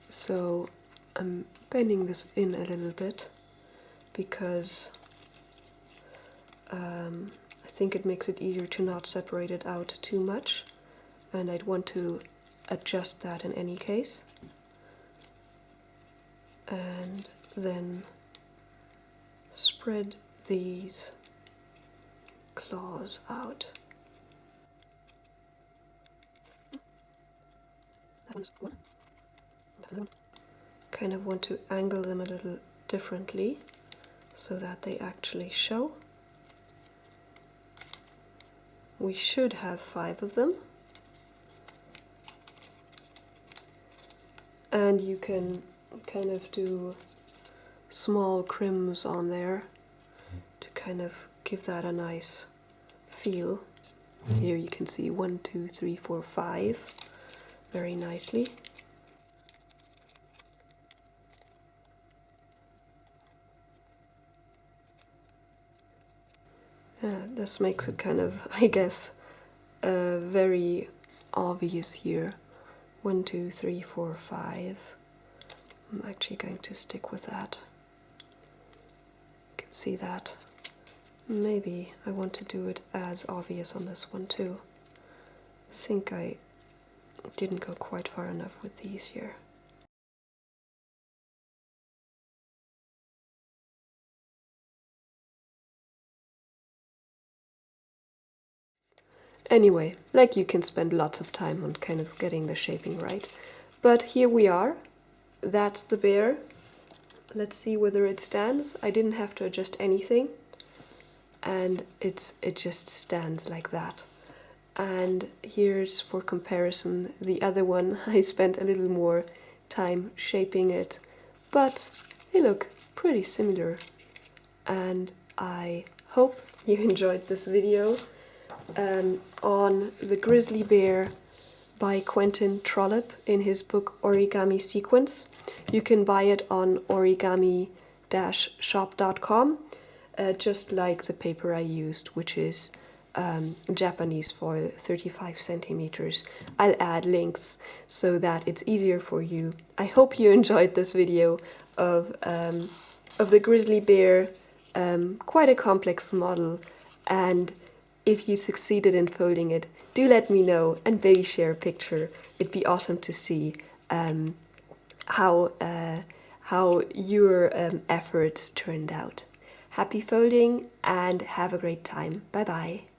So I'm bending this in a little bit because I think it makes it easier to not separate it out too much, and I'd want to adjust that in any case. And then spread these claws out. That one's one. That's another one. Kind of want to angle them a little differently so that they actually show. We should have 5 of them. And you can kind of do small crims on there to kind of give that a nice feel. Here you can see 1, 2, 3, 4, 5 very nicely. This makes it kind of, I guess, very obvious here. 1, 2, 3, 4, 5. I'm actually going to stick with that. You can see that. Maybe I want to do it as obvious on this one too. I think I didn't go quite far enough with these here. Anyway, like, you can spend lots of time on kind of getting the shaping right. But here we are. That's the bear. Let's see whether it stands. I didn't have to adjust anything. And it just stands like that. And here's, for comparison, the other one. I spent a little more time shaping it, but they look pretty similar. And I hope you enjoyed this video on the Grizzly Bear by Quentin Trollip in his book Origami Sequence. You can buy it on origami-shop.com, just like the paper I used, which is Japanese foil, 35 centimeters. I'll add links so that it's easier for you. I hope you enjoyed this video of the Grizzly Bear, quite a complex model, and if you succeeded in folding it, do let me know and maybe share a picture. It'd be awesome to see how your efforts turned out. Happy folding and have a great time. Bye bye.